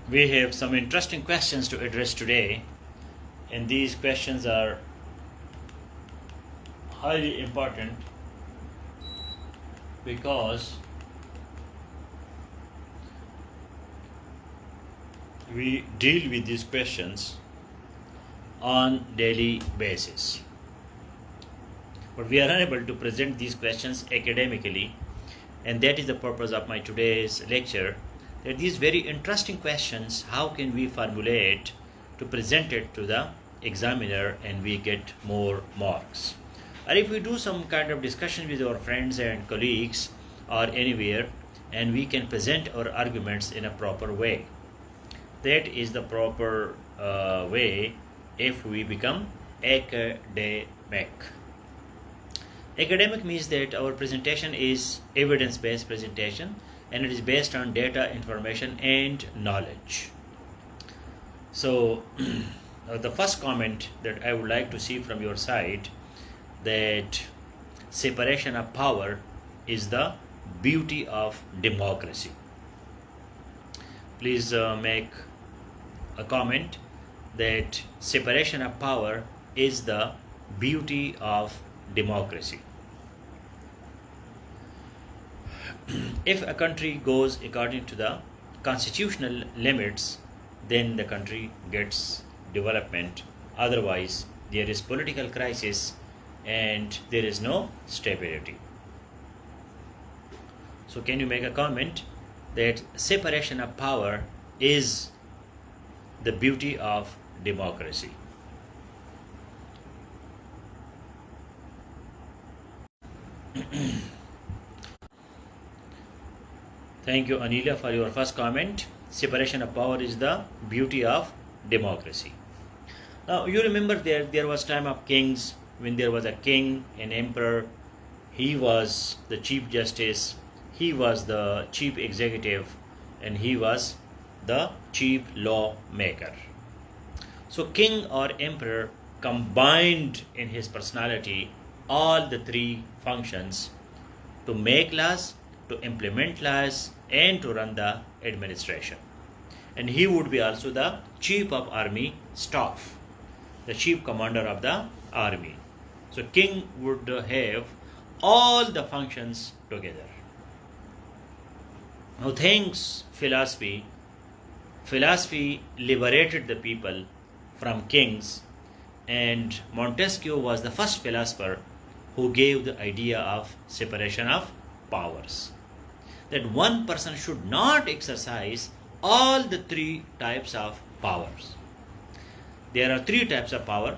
We have some interesting questions to address today, and these questions are highly important because we deal with these questions on daily basis, but we are unable to present these questions academically, and that is the purpose of my today's lecture, that these very interesting questions, how can we formulate to present it to the examiner and we get more marks. Or if we do some kind of discussion with our friends and colleagues or anywhere, and we can present our arguments in a proper way. That is the proper way if we become academic. Academic means that our presentation is evidence-based presentation, and it is based on data, information, and knowledge. So the first comment that I would like to see from your side, that separation of power is the beauty of democracy. Please make a comment that separation of power is the beauty of democracy. If a country goes according to the constitutional limits, then the country gets development. Otherwise, there is political crisis and there is no stability. So can you make a comment that separation of power is the beauty of democracy? Thank you, Anila, for your first comment. Separation of power is the beauty of democracy. Now, you remember there was time of kings, when there was a king, an emperor. He was the chief justice, he was the chief executive, and he was the chief lawmaker. So king or emperor combined in his personality all the three functions: to make laws, to implement laws, and to run the administration. And he would be also the chief of army staff, the chief commander of the army. So king would have all the functions together. Now thanks philosophy liberated the people from kings, and Montesquieu was the first philosopher who gave the idea of separation of powers, that one person should not exercise all the three types of powers. There are three types of power.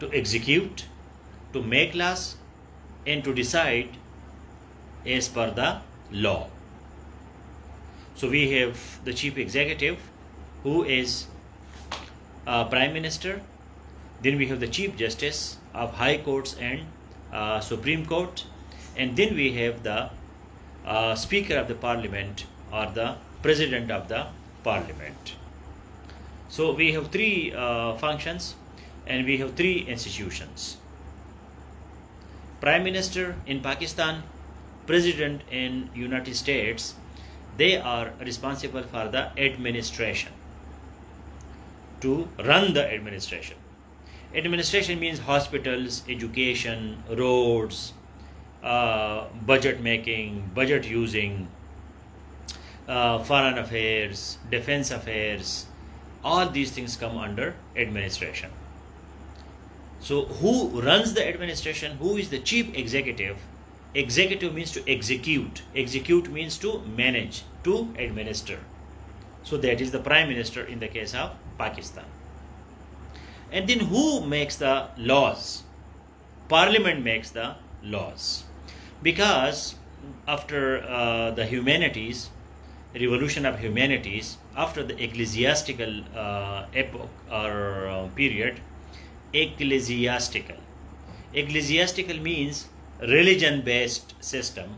to execute, to make laws, and to decide as per the law. So we have the chief executive, who is prime minister. Then we have the chief justice of high courts and supreme court, and then we have the speaker of the parliament, or the president of the parliament. So we have three functions, and we have three institutions: prime minister in Pakistan, president in United States. They are responsible for the administration, to run the administration. Administration means hospitals, education, roads, budget making, budget using, foreign affairs, defense affairs. All these things come under administration. So who runs the administration? Who is the chief executive? Executive means to execute. Execute means to manage, to administer. So that is the prime minister in the case of Pakistan. And then who makes the laws? Parliament makes the laws. Because after the humanities, revolution of humanities, after the ecclesiastical epoch or period, ecclesiastical means religion-based system,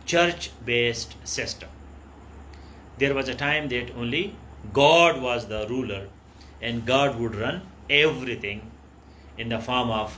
church-based system. There was a time that only God was the ruler, and God would run everything in the form of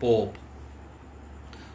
pope.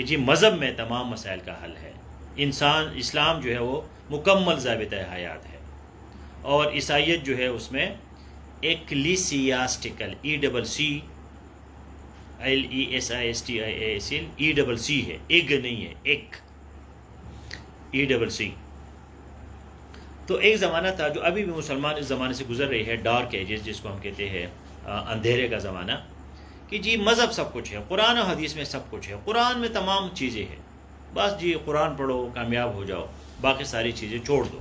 کہ جی مذہب میں تمام مسائل کا حل ہے. اسلام جو ہے وہ مکمل ضابطۂ حیات ہے، اور عیسائیت جو ہے اس میں ایکلیسیاسٹیکل EESISTIAL ہے، ایک نہیں ہے، ایک ECC. تو ایک زمانہ تھا جو ابھی بھی مسلمان اس زمانے سے گزر رہی ہے، ڈارک ایجز جس کو ہم کہتے ہیں، اندھیرے کا زمانہ، کہ جی مذہب سب کچھ ہے، قرآن و حدیث میں سب کچھ ہے، قرآن میں تمام چیزیں ہیں، بس جی قرآن پڑھو کامیاب ہو جاؤ، باقی ساری چیزیں چھوڑ دو.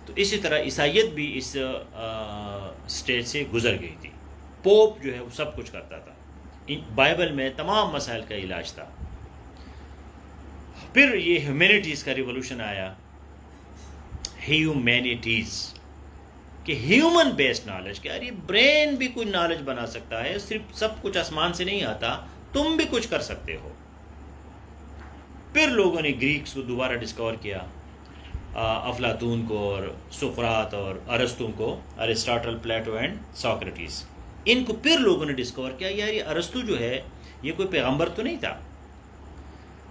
تو اسی طرح عیسائیت بھی اس سٹیج سے گزر گئی تھی. پوپ جو ہے وہ سب کچھ کرتا تھا، بائبل میں تمام مسائل کا علاج تھا. پھر یہ ہیومینٹیز کا ریولوشن آیا، ہیومینٹیز کہ ہیومن بیسڈ نالج، کہ یار یہ برین بھی کوئی نالج بنا سکتا ہے، صرف سب کچھ آسمان سے نہیں آتا، تم بھی کچھ کر سکتے ہو. پھر لوگوں نے گریکس کو دوبارہ ڈسکور کیا، افلاطون کو اور سقراط اور ارسطو کو، ارسطاٹل، پلیٹو اینڈ سوکریٹس. ان کو پھر لوگوں نے ڈسکور کیا، یار یہ ارسطو جو ہے یہ کوئی پیغمبر تو نہیں تھا،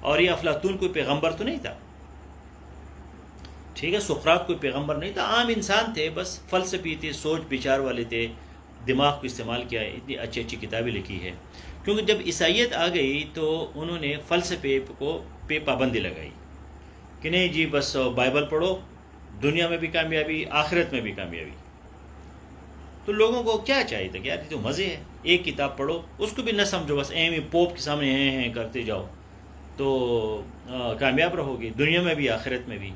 اور یہ افلاطون کوئی پیغمبر تو نہیں تھا. ٹھیک ہے، سقراط کوئی پیغمبر نہیں تھا، عام انسان تھے، بس فلسفی تھے، سوچ بچار والے تھے، دماغ کو استعمال کیا ہے، اتنی اچھی اچھی کتابیں لکھی ہے. کیونکہ جب عیسائیت آ گئی تو انہوں نے فلسفے پہ پابندی لگائی کہ نہیں جی بس بائبل پڑھو، دنیا میں بھی کامیابی، آخرت میں بھی کامیابی. تو لوگوں کو کیا چاہیے تھا کہ یار یہ تو مزے ہے، ایک کتاب پڑھو، اس کو بھی نہ سمجھو، بس ایم پوپ کے سامنے ہیں کرتے جاؤ تو کامیاب رہو گے دنیا میں بھی آخرت میں بھی.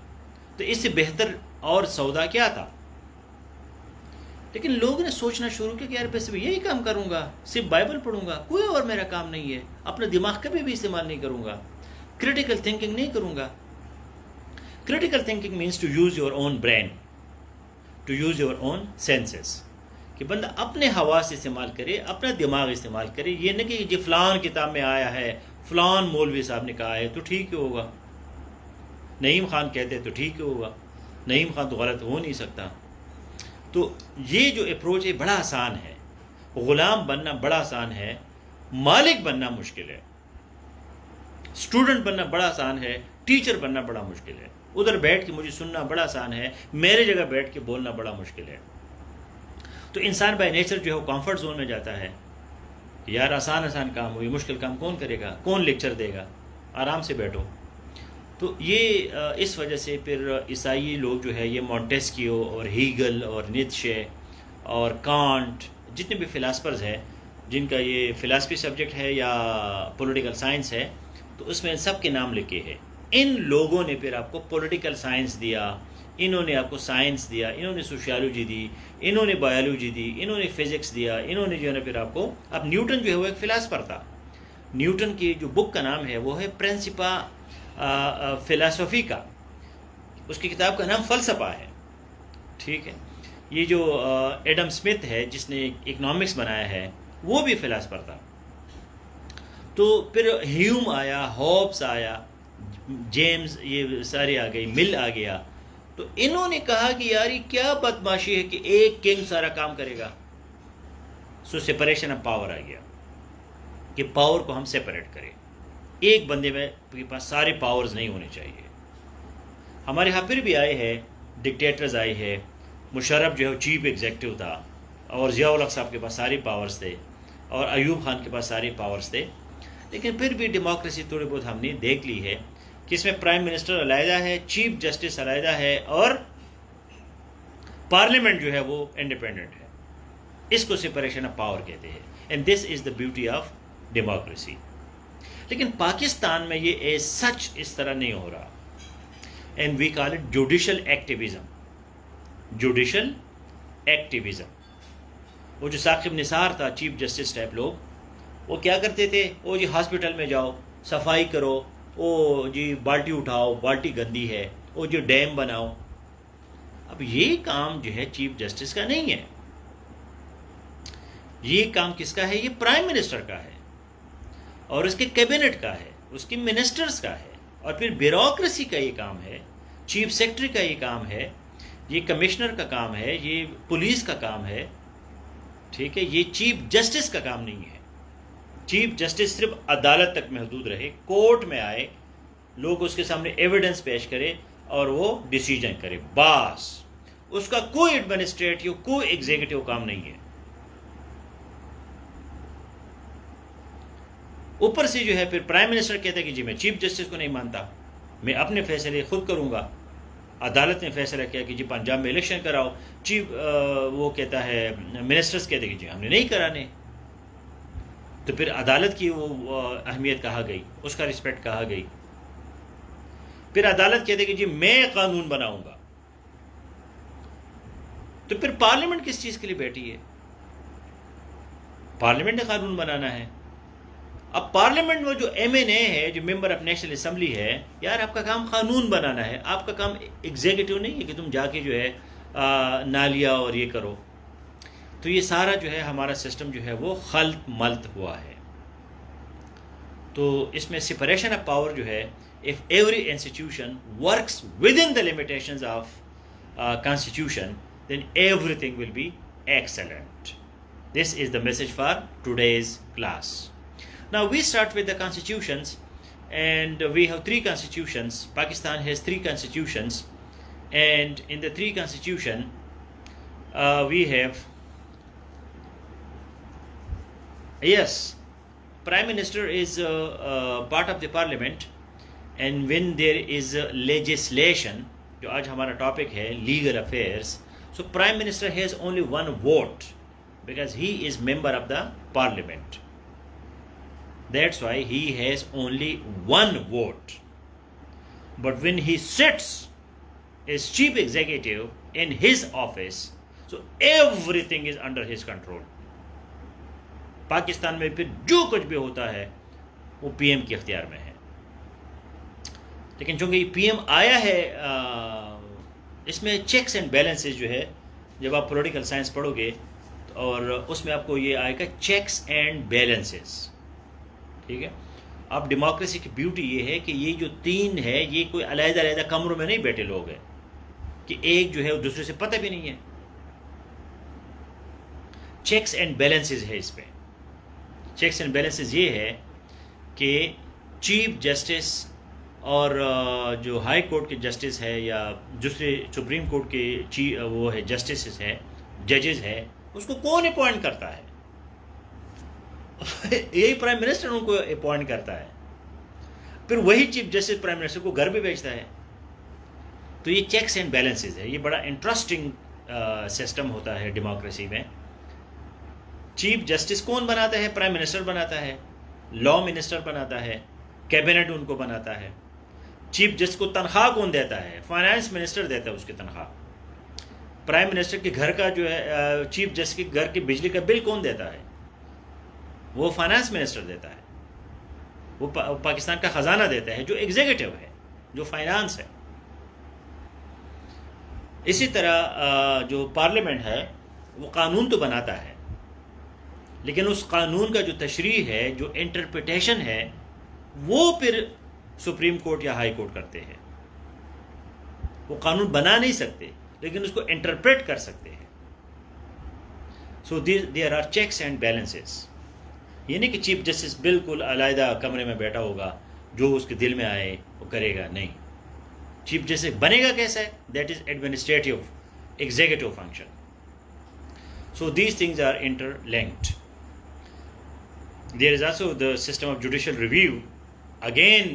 تو اس سے بہتر اور سودا کیا تھا؟ لیکن لوگوں نے سوچنا شروع کیا کہ یار بس یہی کام کروں گا، صرف بائبل پڑھوں گا، کوئی اور میرا کام نہیں ہے، اپنا دماغ کبھی بھی استعمال نہیں کروں گا، کریٹیکل تھنکنگ نہیں کروں گا. Critical thinking means to use your own brain, to use your own senses, کہ بندہ اپنے حواس استعمال کرے، اپنا دماغ استعمال کرے. یہ نہیں کہ جی فلان کتاب میں آیا ہے، فلان مولوی صاحب نے کہا ہے تو ٹھیک ہی ہوگا، نعیم خان کہتے تو ٹھیک ہی ہوگا، نعیم خان تو غلط ہو نہیں سکتا. تو یہ جو اپروچ ہے بڑا آسان ہے، غلام بننا بڑا آسان ہے، مالک بننا مشکل ہے. اسٹوڈنٹ بننا بڑا آسان ہے، ٹیچر بننا بڑا مشکل ہے. ادھر بیٹھ کے مجھے سننا بڑا آسان ہے، میرے جگہ بیٹھ کے بولنا بڑا مشکل ہے. تو انسان بائی نیچر جو ہے وہ کمفرٹ زون میں جاتا ہے، یار آسان کام ہوئی، مشکل کام کون کرے گا، کون لیکچر دے گا، آرام سے بیٹھو. تو یہ اس وجہ سے پھر عیسائی لوگ جو ہے یہ مونٹیسکیو اور ہیگل اور نیتشے اور کانٹ، جتنے بھی فلاسفرز ہیں جن کا یہ فلاسفی سبجیکٹ ہے یا پولیٹیکل سائنس ہے، تو اس میں سب کے نام لکھے ہیں. ان لوگوں نے پھر آپ کو پولیٹیکل سائنس دیا، انہوں نے آپ کو سائنس دیا، انہوں نے سوشیالوجی دی، انہوں نے بایولوجی دی، انہوں نے فزکس دیا، انہوں نے جو ہے نا پھر آپ کو. اب نیوٹن جو ہے وہ ایک فلاسفر تھا. نیوٹن کی جو بک کا نام ہے وہ ہے پرنسپا فلاسفی کا، اس کی کتاب کا نام فلسفہ ہے. ٹھیک ہے، یہ جو ایڈم اسمتھ ہے جس نے اکنامکس بنایا ہے وہ بھی فلاسفر تھا. تو پھر ہیوم آیا، ہوبس آیا، جیمز، یہ سارے آ گئی، مل آ گیا. تو انہوں نے کہا کہ یار یہ کیا بدماشی ہے کہ ایک کنگ سارا کام کرے گا. سو سپریشن آف پاور آ گیا کہ پاور کو ہم سپریٹ کریں، ایک بندے میں کے پاس سارے پاورز نہیں ہونے چاہیے. ہمارے یہاں پھر بھی آئے ہیں ڈکٹیٹرز آئے ہیں، مشرف جو ہے چیف ایگزیکٹو تھا، اور ضیاء الحق صاحب کے پاس سارے پاورز تھے، اور ایوب خان کے پاس سارے پاورز تھے. لیکن پھر بھی ڈیموکریسی تھوڑی بہت ہم نے دیکھ لی ہے کہ اس میں پرائم منسٹر علیحدہ ہے، چیف جسٹس علیحدہ ہے، اور پارلیمنٹ جو ہے وہ انڈیپینڈنٹ ہے. اس کو سپریشن آف پاور کہتے ہیں، and this is the beauty of democracy. لیکن پاکستان میں یہ ایز سچ اس طرح نہیں ہو رہا، and we call it judicial activism. Judicial activism. وہ جو ثاقب نثار تھا، چیف جسٹس ٹائپ لوگ، وہ کیا کرتے تھے، وہ جی ہاسپٹل میں جاؤ، صفائی کرو، او جی بالٹی اٹھاؤ، بالٹی گندی ہے، او جو ڈیم بناؤ. اب یہ کام جو ہے چیف جسٹس کا نہیں ہے، یہ کام کس کا ہے؟ یہ پرائم منسٹر کا ہے، اور اس کے کیبنٹ کا ہے، اس کے منسٹرز کا ہے. اور پھر بیوروکریسی کا یہ کام ہے، چیف سیکرٹری کا یہ کام ہے، یہ کمشنر کا کام ہے، یہ پولیس کا کام ہے. ٹھیک ہے، یہ چیف جسٹس کا کام نہیں ہے. چیف جسٹس صرف عدالت تک محدود رہے, کورٹ میں آئے, لوگ اس کے سامنے ایویڈنس پیش کرے اور وہ ڈیسیجن کرے, بس اس کا کوئی ایڈمنسٹریٹو کوئی ایگزیکٹو کام نہیں ہے. اوپر سے جو ہے پھر پرائم منسٹر کہتا ہے کہ جی میں چیف جسٹس کو نہیں مانتا, میں اپنے فیصلے خود کروں گا. عدالت نے فیصلہ کیا کہ جی پنجاب میں الیکشن کراؤ, چیف وہ کہتا ہے منسٹرز کہتے ہیں کہ جی ہم نے نہیں کرانے. تو پھر عدالت کی وہ اہمیت کہاں گئی, اس کا رسپیکٹ کہاں گئی. پھر عدالت کہتے کہ جی میں قانون بناؤں گا. تو پھر پارلیمنٹ کس چیز کے لیے بیٹھی ہے؟ پارلیمنٹ نے قانون بنانا ہے. اب پارلیمنٹ میں جو ایم این اے ہے, جو ممبر آف نیشنل اسمبلی ہے, یار آپ کا کام قانون بنانا ہے, آپ کا کام ایگزیکٹو نہیں ہے کہ تم جا کے جو ہے نالیا اور یہ کرو. تو یہ سارا جو ہے ہمارا سسٹم جو ہے وہ خلط ملط ہوا ہے. تو اس میں سپریشن آف پاور جو ہے, if every institution works within the limitations of constitution, then everything will be excellent. This is the message for today's class. Now we start with the constitutions, and we have 3 constitutions. Pakistan has 3 constitutions, and in the 3 constitution we have, yes, Prime Minister is part of the parliament, and when there is legislation, جو آج ہمارا topic ہے legal affairs, so Prime Minister has only 1 vote because he is member of the parliament. That's why he has only 1 vote. But when he sits as chief executive in his office, so everything is under his control. Pakistan میں پھر جو کچھ بھی ہوتا ہے وہ P M کے اختیار میں ہے. لیکن چونکہ یہ پی ایم آیا ہے, اس میں چیکس اینڈ بیلنسز جو ہے, جب آپ پولیٹیکل سائنس پڑھو گے اور اس میں آپ کو یہ آئے گا چیکس اینڈ بیلنسز. ٹھیک ہے, اب ڈیموکریسی کی بیوٹی یہ ہے کہ یہ جو 3 ہے یہ کوئی علیحدہ علیحدہ کمروں میں نہیں بیٹھے لوگ ہیں کہ ایک جو ہے وہ دوسرے سے پتہ بھی نہیں ہے. چیکس اینڈ بیلنسز ہے اس پہ. چیکس اینڈ بیلنسز یہ ہے کہ چیف جسٹس اور جو ہائی کورٹ کے جسٹس ہے یا دوسرے سپریم کورٹ کے وہ ہے جسٹسز ہے, ججز ہے, اس کو کون اپوائنٹ کرتا ہے؟ یہی پرائم منسٹر ان کو اپوائنٹ کرتا ہے. پھر وہی چیف جسٹس پرائم منسٹر کو گھر بھی بھیجتا ہے. تو یہ چیکس اینڈ بیلنسز ہے. یہ بڑا انٹرسٹنگ سسٹم ہوتا ہے ڈیموکریسی میں. چیف جسٹس کون بناتا ہے؟ پرائم منسٹر بناتا ہے, لا منسٹر بناتا ہے, کیبنٹ ان کو بناتا ہے. چیف جسٹس کو تنخواہ کون دیتا ہے؟ فائنانس منسٹر دیتا ہے اس کی تنخواہ. پرائم منسٹر کے گھر کا جو ہے, چیف جسٹس کے گھر کی بجلی کا بل کون دیتا ہے؟ وہ فائنانس منسٹر دیتا ہے. وہ پاکستان کا خزانہ دیتا ہے جو ایگزیکٹو ہے, جو فائنانس ہے. اسی طرح جو پارلیمنٹ ہے وہ قانون تو بناتا ہے, لیکن اس قانون کا جو تشریح ہے, جو انٹرپریٹیشن ہے, وہ پھر سپریم کورٹ یا ہائی کورٹ کرتے ہیں. وہ قانون بنا نہیں سکتے لیکن اس کو انٹرپریٹ کر سکتے ہیں. So there are checks and balances. یہ نہیں کہ چیف جسٹس بالکل علیحدہ کمرے میں بیٹھا ہوگا, جو اس کے دل میں آئے وہ کرے گا. نہیں, چیف جسٹس بنے گا کیسا ہے؟ That is administrative executive function. So these things are interlinked. There is also the system of judicial review. Again,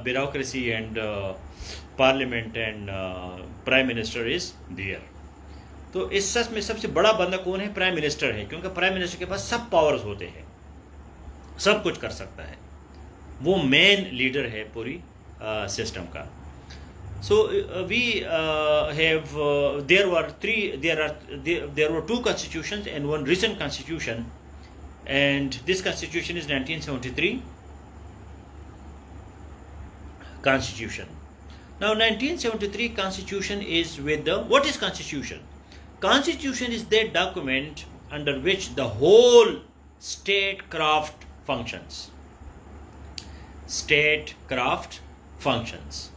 bureaucracy and parliament and prime minister is there. تو اس سچ میں سب سے بڑا بندہ کون ہے؟ پرائم منسٹر ہے, کیونکہ پرائم منسٹر کے پاس سب پاورز ہوتے ہیں, سب کچھ کر سکتا ہے. وہ مین لیڈر ہے پوری سسٹم کا. So we have there were 2 constitutions and 1 recent constitution, and this constitution is 1973 constitution. Now 1973 constitution is with the, what is constitution? Constitution is that document under which the whole statecraft functions. Statecraft functions.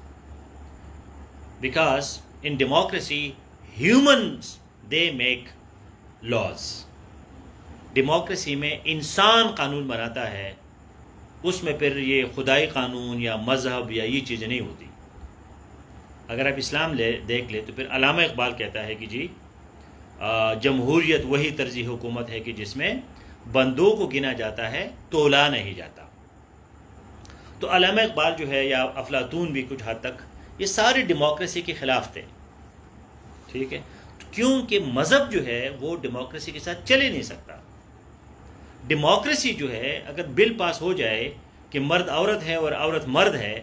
Because in democracy, humans, they make laws. Democracy میں انسان قانون بناتا ہے، اس میں پھر یہ خدائی قانون یا مذہب یا یہ چیزیں نہیں ہوتی. اگر آپ اسلام دیکھ لیں تو پھر علامہ اقبال کہتا ہے کہ جی جمہوریت وہی طرزی حکومت ہے کہ جس میں بندوں کو گنا جاتا ہے، تولا نہیں جاتا. تو علامہ اقبال جو ہے یا افلاطون بھی کچھ حد تک یہ سارے ڈیموکریسی کے خلاف تھے. ٹھیک ہے، کیونکہ مذہب جو ہے وہ ڈیموکریسی کے ساتھ چلے نہیں سکتا. ڈیموکریسی جو ہے اگر بل پاس ہو جائے کہ مرد عورت ہے اور عورت مرد ہے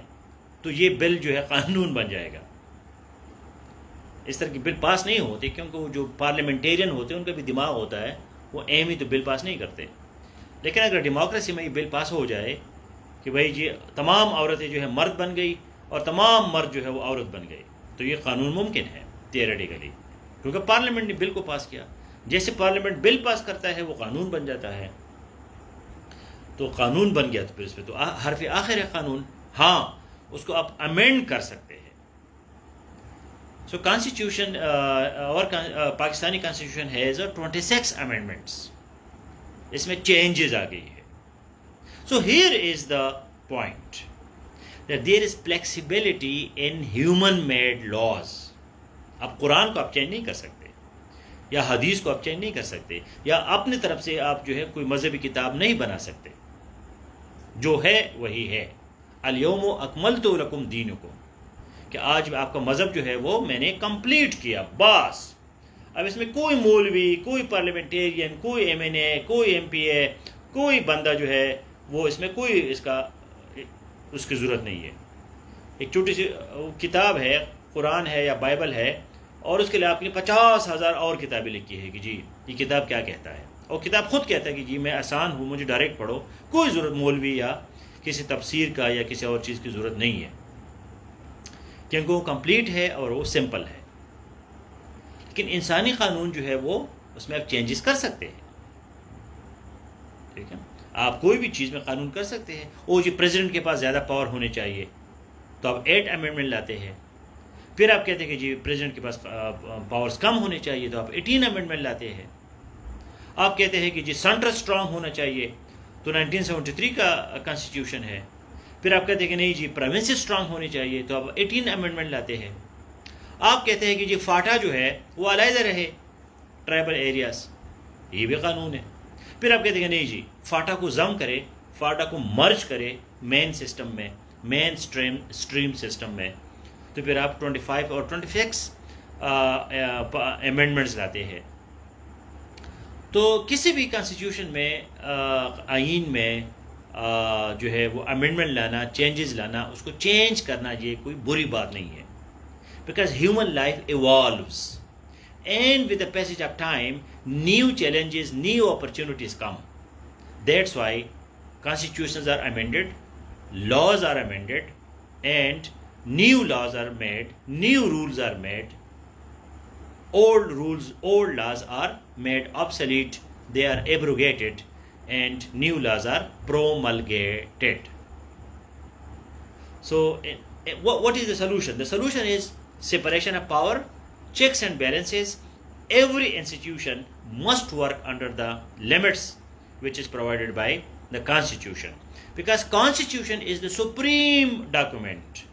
تو یہ بل جو ہے قانون بن جائے گا. اس طرح کی بل پاس نہیں ہوتی کیونکہ وہ جو پارلیمنٹیرین ہوتے ہیں ان کا بھی دماغ ہوتا ہے، وہ ایم ہی تو بل پاس نہیں کرتے. لیکن اگر ڈیموکریسی میں یہ بل پاس ہو جائے کہ بھائی جی تمام عورتیں جو ہے مرد بن گئی اور تمام مرد جو ہے وہ عورت بن گئی، تو یہ قانون ممکن ہے تھیوریٹیکلی، کیونکہ پارلیمنٹ نے بل کو پاس کیا. جیسے پارلیمنٹ بل پاس کرتا ہے وہ قانون بن جاتا ہے. تو قانون بن گیا تو پھر اس پہ تو حرف آخر ہے قانون. ہاں اس کو آپ امینڈ کر سکتے ہیں. سو کانسٹیٹیوشن اور پاکستانی کانسٹیٹیوشن ہیز 26 امینڈمنٹس. اس میں چینجز آ گئی ہے. So here is the point that there is flexibility in human made laws. اب قرآن کو آپ چینج نہیں کر سکتے یا حدیث کو آپ چینج نہیں کر سکتے یا اپنے طرف سے آپ جو ہے کوئی مذہبی کتاب نہیں بنا سکتے. جو ہے وہی ہے. الیوم اکملت لکم دینکم، کہ آج آپ کا مذہب جو ہے وہ میں نے کمپلیٹ کیا بس. اب اس میں کوئی مولوی، کوئی پارلیمنٹیرین، کوئی ایم این اے، کوئی ایم پی اے، کوئی بندہ جو ہے وہ اس میں کوئی اس کی ضرورت نہیں ہے. ایک چھوٹی سی کتاب ہے، قرآن ہے یا بائبل ہے، اور اس کے لیے آپ نے 50,000 اور کتابیں لکھی ہے کہ جی یہ کتاب کیا کہتا ہے، اور کتاب خود کہتا ہے کہ جی میں آسان ہوں، مجھے ڈائریکٹ پڑھو، کوئی ضرورت مولوی یا کسی تفسیر کا یا کسی اور چیز کی ضرورت نہیں ہے، کیونکہ وہ کمپلیٹ ہے اور وہ سمپل ہے. لیکن انسانی قانون جو ہے وہ اس میں آپ چینجز کر سکتے ہیں. ٹھیک ہے، آپ کوئی بھی چیز میں قانون کر سکتے ہیں. او جی پریزیڈنٹ کے پاس زیادہ پاور ہونے چاہیے تو آپ 8 امینڈمنٹ لاتے ہیں. پھر آپ کہتے ہیں کہ جی پریزیڈنٹ کے پاس پاورز کم ہونے چاہیے تو آپ 18 امینڈمنٹ لاتے ہیں. آپ کہتے ہیں کہ جی سینٹر اسٹرانگ ہونا چاہیے تو 1973 کا کانسٹیٹیوشن ہے. پھر آپ کہتے ہیں کہ نہیں جی پروونس اسٹرانگ ہونے چاہیے تو آپ 18 امینڈمنٹ لاتے ہیں. آپ کہتے ہیں کہ جی فاٹا جو ہے وہ علیحدہ رہے ٹرائبل ایریاز، یہ بھی قانون ہے. پھر آپ کہتے ہیں کہ نہیں جی فاٹا کو ضم کرے، فاٹا کو مرج کرے مین سسٹم میں، مین اسٹریم سسٹم میں، تو پھر آپ 25 اور 26 امینڈمنٹس لاتے ہیں. تو کسی بھی کانسٹیٹیوشن میں آئین میں جو ہے وہ امینڈمنٹ لانا، چینجز لانا، اس کو چینج کرنا یہ کوئی بری بات نہیں ہے. Because human life evolves and with the passage of time new challenges, new opportunities come. That's why constitutions are amended, laws are amended, and new laws are made, new rules are made, old rules, old laws are made obsolete, they are abrogated, and new laws are promulgated. So what is the solution? The solution is separation of power, checks and balances. Every institution must work under the limits which is provided by the Constitution, because Constitution is the supreme document.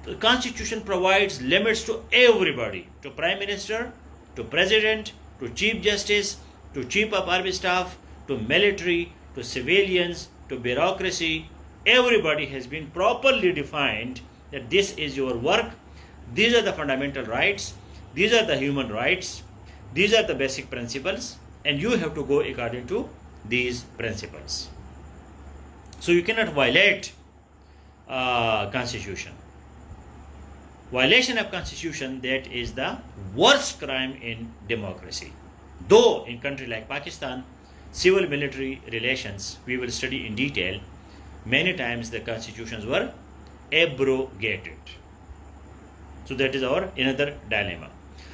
The Constitution provides limits to everybody, to Prime Minister, to President, to Chief Justice, to Chief of Army Staff, to military, to civilians, to bureaucracy. Everybody has been properly defined that this is your work. These are the fundamental rights, these are the human rights, these are the basic principles, and you have to go according to these principles. So you cannot violate Constitution. Violation of Constitution, that is the worst crime in democracy. Though in country like Pakistan, civil military relations we will study in detail, many times the constitutions were abrogated. So that is our another dilemma.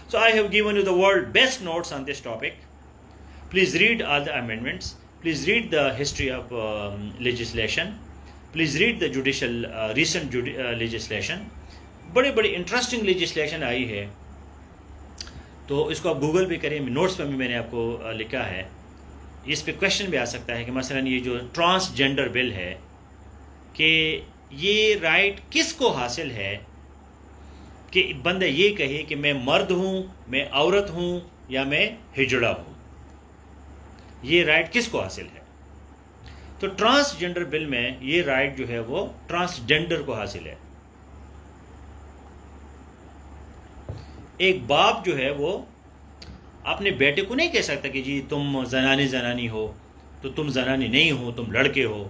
So I have given you the world best notes on this topic. Please read all the amendments. Please read the history of legislation. Please read the judicial recent legislation. بڑی interesting legislation آئی ہے. تو اس کو آپ Google بھی کریں، notice پہ بھی میں نے آپ کو لکھا ہے. اس پہ کویشچن بھی آ سکتا ہے کہ مثلا یہ جو ٹرانسجینڈر بل ہے کہ یہ رائٹ کس کو حاصل ہے کہ بندہ یہ کہے کہ میں مرد ہوں، میں عورت ہوں، یا میں ہجڑا ہوں. یہ رائٹ کس کو حاصل ہے؟ تو ٹرانسجینڈر بل میں یہ رائٹ جو ہے وہ ٹرانسجینڈر کو حاصل ہے. ایک باپ جو ہے وہ اپنے بیٹے کو نہیں کہہ سکتا کہ جی تم زنانی ہو، تو تم زنانی نہیں ہو، تم لڑکے ہو.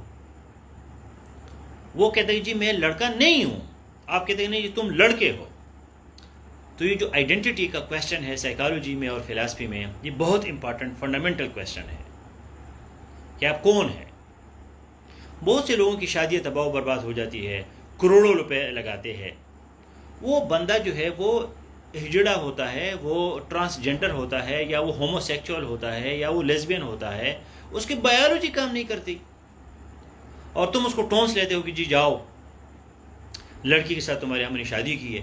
وہ کہتا ہے جی میں لڑکا نہیں ہوں، آپ کہتے ہیں نہیں جی تم لڑکے ہو. تو یہ جو آئیڈینٹی کا کویشچن ہے سائیکالوجی میں اور فلاسفی میں، یہ بہت امپارٹنٹ فنڈامنٹل کویشچن ہے کہ آپ کون ہیں. بہت سے لوگوں کی شادیاں تباہ و برباد ہو جاتی ہے، کروڑوں روپے لگاتے ہیں. وہ بندہ جو ہے وہ ہجڑا ہوتا ہے، وہ ٹرانسجینڈر ہوتا ہے، یا وہ ہومو سیکچول ہوتا ہے، یا وہ لیزبین ہوتا ہے، اس کی بایولوجی کام نہیں کرتی، اور تم اس کو ٹونس لیتے ہو کہ جی جاؤ لڑکی کے ساتھ تمہاری ہم نے شادی کی ہے.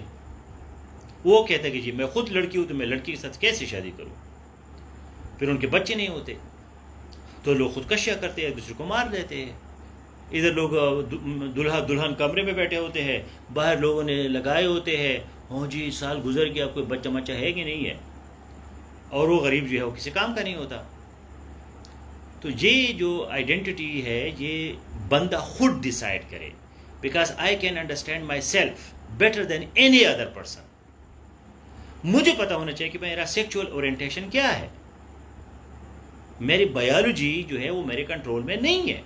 وہ کہتا ہے کہ جی میں خود لڑکی ہوں تو میں لڑکی کے ساتھ کیسے شادی کروں. پھر ان کے بچے نہیں ہوتے تو لوگ خودکشیاں کرتے ہیں، دوسرے کو مار دیتے ہیں. ادھر لوگ دلہا دلہن کمرے میں بیٹھے ہوتے ہیں، باہر لوگوں نے لگائے ہوتے ہیں ہاں جی سال گزر گیا کوئی بچہ مچہ ہے کہ نہیں ہے، اور وہ غریب جو ہے وہ کسی کام کا نہیں ہوتا. تو یہ جو آئیڈینٹی ہے یہ بندہ خود ڈیسائیڈ کرے، because I can understand my self better than any other person. مجھے پتا ہونا چاہیے کہ میرا سیکچول اورینٹیشن کیا ہے. میری بایولوجی جو ہے وہ میرے کنٹرول میں نہیں ہے.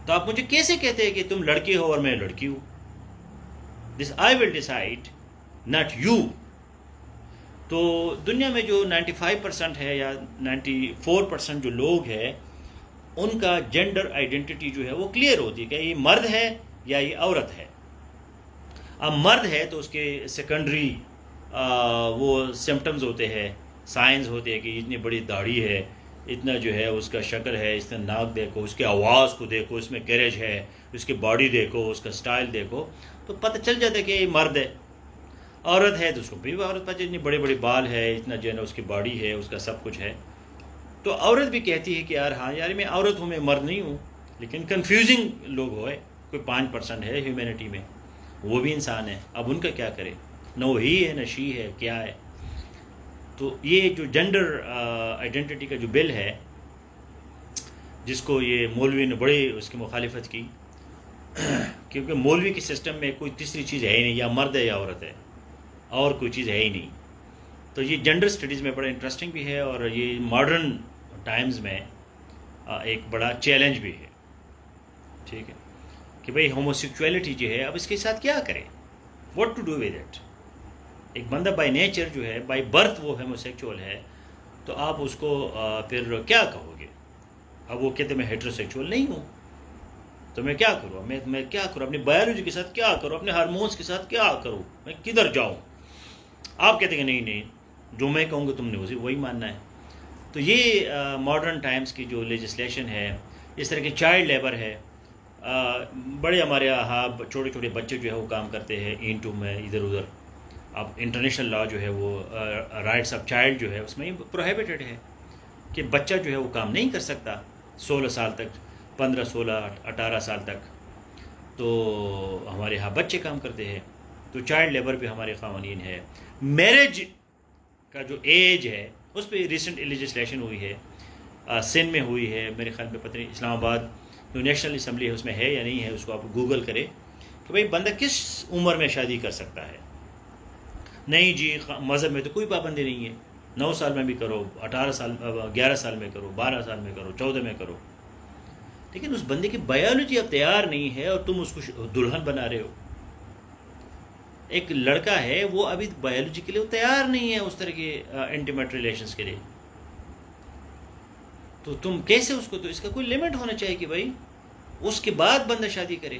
تو آپ مجھے کیسے کہتے ہیں کہ تم لڑکے ہو اور میں لڑکی ہوں؟ دس آئی ول ڈیسائڈ، ناٹ یو. تو دنیا میں جو 95% ہے یا 94% جو لوگ ہیں ان کا جینڈر آئیڈینٹی جو ہے وہ کلیئر ہوتی ہے کہ یہ مرد ہے یا یہ عورت ہے. اب مرد ہے تو اس کے سیکنڈری وہ سمٹمز ہوتے ہیں، سائنز ہوتے ہیں کہ اتنی بڑی داڑھی ہے، اتنا جو ہے اس کا شکل ہے، اس کا ناک دیکھو، اس کی آواز کو دیکھو، اس میں کیریج ہے، اس کی باڈی دیکھو، اس کا سٹائل دیکھو، تو پتہ چل جاتا ہے کہ یہ مرد ہے. عورت ہے تو اس کو بھی عورت پتہ، اتنی بڑے بڑے بال ہے، اتنا جو ہے نا اس کی باڈی ہے، اس کا سب کچھ ہے. تو عورت بھی کہتی ہے کہ یار ہاں یار میں عورت ہوں، میں مرد نہیں ہوں. لیکن کنفیوزنگ لوگ ہوئے، کوئی 5% ہے ہیومینٹی میں، وہ بھی انسان ہے. اب ان کا کیا کرے؟ نہ وہ ہی ہے نہ شی ہے، کیا ہے. تو یہ جو جینڈر آئیڈینٹی کا جو بل ہے جس کو یہ مولوی نے بڑی اس کی مخالفت کی، کیونکہ مولوی کے سسٹم میں کوئی تیسری چیز ہے ہی نہیں، یا مرد ہے یا عورت ہے، اور کوئی چیز ہے ہی نہیں. تو یہ جینڈر اسٹڈیز میں بڑا انٹرسٹنگ بھی ہے، اور یہ ماڈرن ٹائمز میں ایک بڑا چیلنج بھی ہے. ٹھیک ہے کہ بھئی ہوموسیکچویلٹی جو ہے اب اس کے ساتھ کیا کریں، what to do with it. ایک بندہ بائی نیچر جو ہے، بائی برتھ وہ ہوموسیکچول ہے، تو آپ اس کو پھر کیا کہو گے؟ اب وہ کہتے میں ہیٹروسیکچول نہیں ہوں تو میں کیا کروں، میں کیا کروں، اپنی بایولوجی کے ساتھ کیا کروں، اپنے ہارمونس کے ساتھ کیا کروں، میں کدھر جاؤں؟ آپ کہتے ہیں کہ نہیں جو میں کہوں گا تم نے وہی ماننا ہے. تو یہ ماڈرن ٹائمز کی جو لیجسلیشن ہے، اس طرح کی چائلڈ لیبر ہے. بڑے ہمارے یہاں چھوٹے چھوٹے بچے جو ہے وہ کام کرتے ہیں اینٹوں میں ادھر ادھر. اب انٹرنیشنل لا جو ہے وہ رائٹس آف چائلڈ جو ہے اس میں پروہیبٹڈ ہے کہ بچہ جو ہے وہ کام نہیں کر سکتا 16 سال تک، 15 16 18 سال تک. تو ہمارے یہاں بچے کام کرتے ہیں، تو چائلڈ لیبر پہ ہمارے قوانین ہے. میرج کا جو ایج ہے اس پہ ریسنٹ لیجسلیشن ہوئی ہے، سندھ میں ہوئی ہے، میرے خیال میں پتہ نہیں اسلام آباد جو نیشنل اسمبلی ہے اس میں ہے یا نہیں ہے، اس کو آپ گوگل کرے کہ بھئی بندہ کس عمر میں شادی کر سکتا ہے. نہیں جی مذہب میں تو کوئی پابندی نہیں ہے، 9 سال میں بھی کرو، 18 سال 11 سال میں کرو، 12 سال میں کرو، 14 میں کرو. لیکن اس بندے کی بایولوجی اب تیار نہیں ہے اور تم اس کو دلہن بنا رہے ہو. ایک لڑکا ہے وہ ابھی بایولوجی کے لیے تیار نہیں ہے اس طرح کے انٹیمیٹ ریلیشنز کے لیے. تو تم کیسے اس کو، تو اس کا کوئی لیمٹ ہونا چاہیے کہ بھائی اس کے بعد بندہ شادی کرے.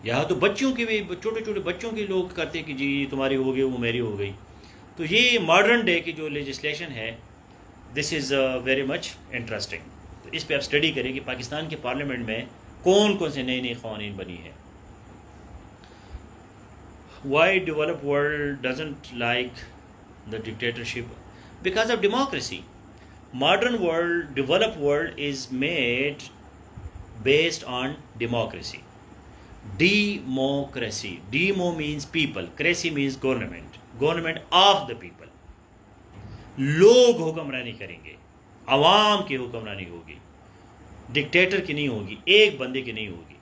یہاں تو بچوں کی بھی، چھوٹے چھوٹے بچوں کی لوگ کرتے کہ جی تمہاری ہو گئی وہ میری ہو گئی. تو یہ ماڈرن ڈے کی جو لیجسلیشن ہے دس از ویری مچ انٹرسٹنگ. تو اس پہ آپ اسٹڈی کریں کہ پاکستان کے پارلیمنٹ میں کون کون سے نئے قوانین بنی ہے. Why developed world doesn't like the dictatorship? Because of democracy. Modern world, developed world is made based on democracy. Democracy. Demo means people. Cracy means government. Government of the people. لوگ حکمرانی کریں گے, عوام کی حکمرانی ہوگی, ڈکٹیٹر کی نہیں ہوگی, ایک بندے کی نہیں ہوگی,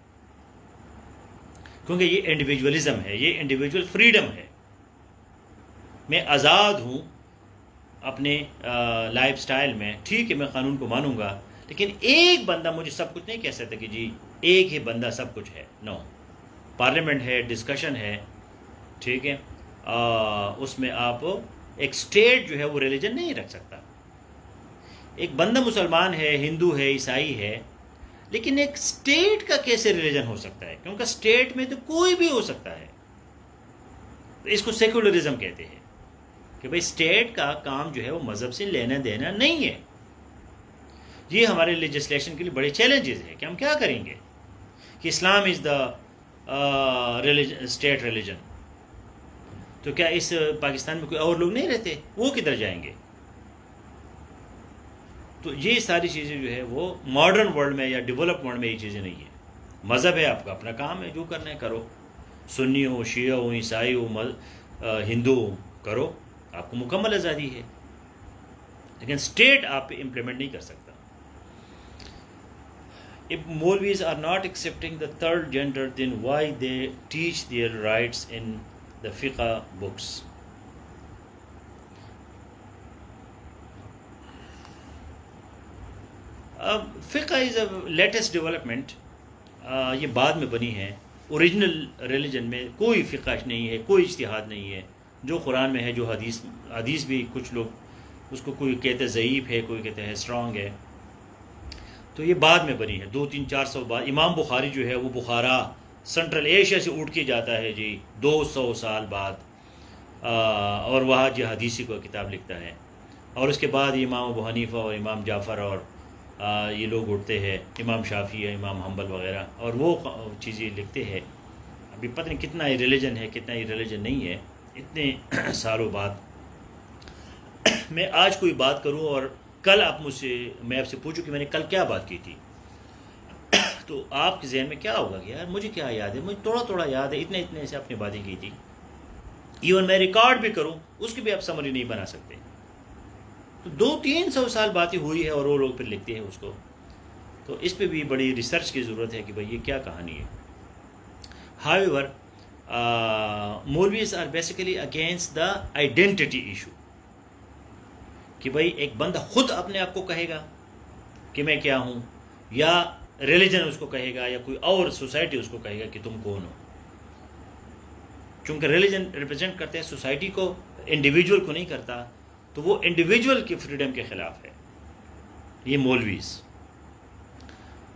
کیونکہ یہ انڈیویجولزم ہے, یہ انڈیویجول فریڈم ہے. میں آزاد ہوں اپنے لائف سٹائل میں, ٹھیک ہے میں قانون کو مانوں گا, لیکن ایک بندہ مجھے سب کچھ نہیں کہہ سکتا کہ جی ایک ہی بندہ سب کچھ ہے. نو, پارلیمنٹ ہے, ڈسکشن ہے, ٹھیک ہے, اس میں آپ ایک سٹیٹ جو ہے وہ ریلیجن نہیں رکھ سکتا. ایک بندہ مسلمان ہے, ہندو ہے, عیسائی ہے, لیکن ایک سٹیٹ کا کیسے ریلیجن ہو سکتا ہے؟ کیونکہ سٹیٹ میں تو کوئی بھی ہو سکتا ہے. اس کو سیکولرزم کہتے ہیں کہ بھئی سٹیٹ کا کام جو ہے وہ مذہب سے لینا دینا نہیں ہے. یہ ہمارے لیجسلیشن کے لیے بڑے چیلنجز ہیں کہ ہم کیا کریں گے کہ اسلام از دا اسٹیٹ ریلیجن. تو کیا اس پاکستان میں کوئی اور لوگ نہیں رہتے؟ وہ کدھر جائیں گے؟ تو یہ ساری چیزیں جو ہے وہ ماڈرن ورلڈ میں یا ڈیولپ ورلڈ میں یہ چیزیں نہیں ہیں. مذہب ہے, آپ کا اپنا کام ہے, جو کرنا ہے کرو, سنی ہو, شیعہ ہو, عیسائی ہو, ہندو ہو, کرو, آپ کو مکمل آزادی ہے, لیکن اسٹیٹ آپ پہ امپلیمنٹ نہیں کر سکتا. If Maulvis are not accepting the third gender, then why they teach their rights in the fiqh books? فقہ از اے لیٹسٹ ڈیولپمنٹ, یہ بعد میں بنی ہے. اوریجنل ریلیجن میں کوئی فقہ نہیں ہے, کوئی اجتہاد نہیں ہے. جو قرآن میں ہے, جو حدیث بھی کچھ لوگ اس کو کوئی کہتے ہیں ضعیف ہے, کوئی کہتے ہیں اسٹرانگ ہے, تو یہ بعد میں بنی ہے. 200-300-400 بعد. امام بخاری جو ہے وہ بخارا سنٹرل ایشیا سے اٹھ کے جاتا ہے جی 200 سال بعد, اور وہاں جو حدیثی کو کتاب لکھتا ہے. اور اس کے بعد امام ابو حنیفہ اور امام جعفر اور یہ لوگ اٹھتے ہیں, امام شافعی ہے, امام حنبل وغیرہ, اور وہ چیزیں لکھتے ہیں. ابھی پتہ نہیں کتنا یہ ریلیجن ہے, کتنا یہ ریلیجن نہیں ہے, اتنے سالوں بعد. میں آج کوئی بات کروں اور کل میں آپ سے پوچھوں کہ میں نے کل کیا بات کی تھی, تو آپ کے ذہن میں کیا ہوگا کہ یار مجھے کیا یاد ہے, مجھے تھوڑا یاد ہے, اتنے سے اپنی باتیں کی تھی. ایون میں ریکارڈ بھی کروں اس کی بھی آپ سمری نہیں بنا سکتے. تو 200-300 سال باتیں ہوئی ہے اور وہ لوگ پھر لکھتے ہیں اس کو. تو اس پہ بھی بڑی ریسرچ کی ضرورت ہے کہ بھئی یہ کیا کہانی ہے. However, Maulvis are basically against the identity issue, کہ بھئی ایک بندہ خود اپنے آپ کو کہے گا کہ میں کیا ہوں, یا ریلیجن اس کو کہے گا, یا کوئی اور سوسائٹی اس کو کہے گا کہ تم کون ہو. چونکہ ریلیجن ریپرزینٹ کرتے ہیں سوسائٹی کو, انڈیویجول کو نہیں کرتا, تو وہ انڈیویجول کی فریڈم کے خلاف ہے یہ مولویز.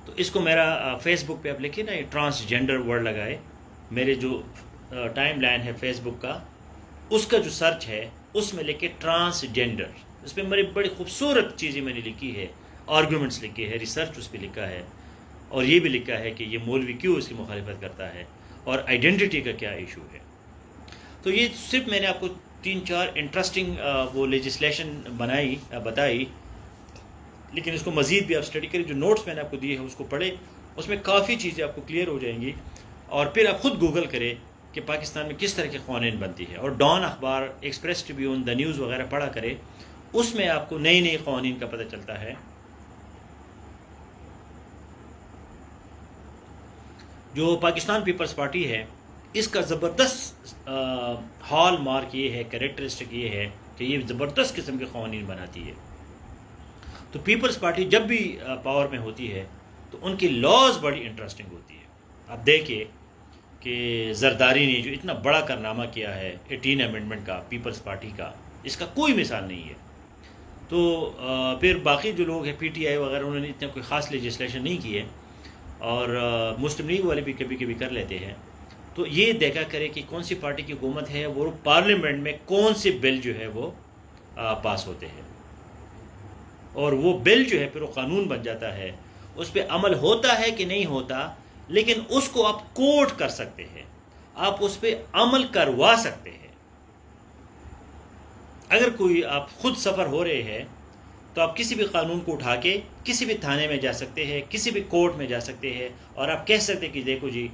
تو اس کو میرا فیس بک پہ آپ لکھیں نا, یہ ٹرانسجینڈر ورڈ لگائے. میرے جو ٹائم لائن ہے فیس بک کا, اس کا جو سرچ ہے اس میں لکھے ٹرانسجینڈر. اس پہ میری بڑی خوبصورت چیزیں میں نے لکھی ہے, آرگومنٹس لکھے ہیں, ریسرچ اس پہ لکھا ہے, اور یہ بھی لکھا ہے کہ یہ مولوی کیوں اس کی مخالفت کرتا ہے, اور آئیڈینٹی کا کیا ایشو ہے. تو یہ صرف میں نے آپ کو 3-4 انٹرسٹنگ وہ لیجسلیشن بتائی, لیکن اس کو مزید بھی آپ اسٹڈی کریں. جو نوٹس میں نے آپ کو دیے ہیں اس کو پڑھیں, اس میں کافی چیزیں آپ کو کلیئر ہو جائیں گی. اور پھر آپ خود گوگل کریں کہ پاکستان میں کس طرح کے قوانین بنتی ہے, اور ڈان اخبار, ایکسپریس ٹریبیون, دا نیوز وغیرہ پڑھا کرے. اس میں آپ کو نئی قوانین کا پتہ چلتا ہے. جو پاکستان پیپلز پارٹی ہے, اس کا زبردست ہال مارک یہ ہے, کریکٹرسٹک یہ ہے کہ یہ زبردست قسم کے قوانین بناتی ہے. تو پیپلز پارٹی جب بھی پاور میں ہوتی ہے تو ان کی لاز بڑی انٹرسٹنگ ہوتی ہے. آپ دیکھیے کہ زرداری نے جو اتنا بڑا کارنامہ کیا ہے 18 امینڈمنٹ کا, پیپلز پارٹی کا, اس کا کوئی مثال نہیں ہے. تو پھر باقی جو لوگ ہیں پی ٹی آئی وغیرہ, انہوں نے اتنا کوئی خاص لیجسلیشن نہیں کی ہے, اور مسلم لیگ والے بھی کبھی کبھی کر لیتے ہیں. تو یہ دیکھا کرے کہ کون سی پارٹی کی حکومت ہے, وہ پارلیمنٹ میں کون سے بل جو ہے وہ پاس ہوتے ہیں, اور وہ بل جو ہے پھر وہ قانون بن جاتا ہے. اس پہ عمل ہوتا ہے کہ نہیں ہوتا, لیکن اس کو آپ کوٹ کر سکتے ہیں. آپ اس پہ عمل کروا سکتے ہیں. اگر کوئی آپ خود سفر ہو رہے ہیں تو آپ کسی بھی قانون کو اٹھا کے کسی بھی تھانے میں جا سکتے ہیں, کسی بھی کورٹ میں جا سکتے ہیں, اور آپ کہہ سکتے ہیں کہ دیکھو جی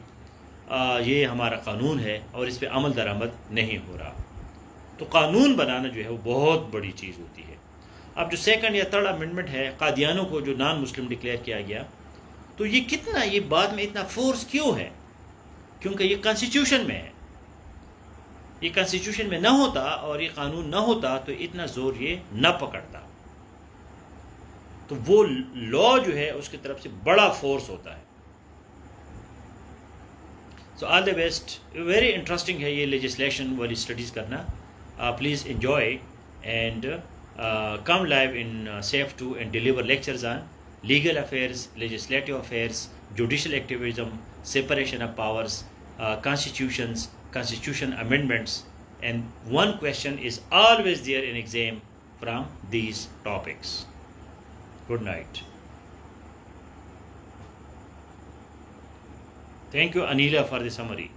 یہ ہمارا قانون ہے اور اس پہ عمل درآمد نہیں ہو رہا. تو قانون بنانا جو ہے وہ بہت بڑی چیز ہوتی ہے. اب جو سیکنڈ یا تھرڈ امینڈمنٹ ہے, قادیانوں کو جو نان مسلم ڈکلیئر کیا گیا, تو یہ کتنا, یہ بعد میں اتنا فورس کیوں ہے؟ کیونکہ یہ کانسٹیٹیوشن میں ہے. یہ کانسٹیٹیوشن میں نہ ہوتا اور یہ قانون نہ ہوتا تو اتنا زور یہ نہ پکڑتا. تو وہ لا جو ہے اس کی طرف سے بڑا فورس ہوتا ہے. سو آل دا بیسٹ. ویری انٹرسٹنگ ہے یہ لیجسلیشن والی اسٹڈیز کرنا. Please enjoy and come live in SAFE 2 and deliver lectures on legal affairs, legislative affairs, judicial activism, separation of powers, constitutions, constitution amendments, and one question is always there in exam from these topics. Good night. Thank you, Anila, for the summary.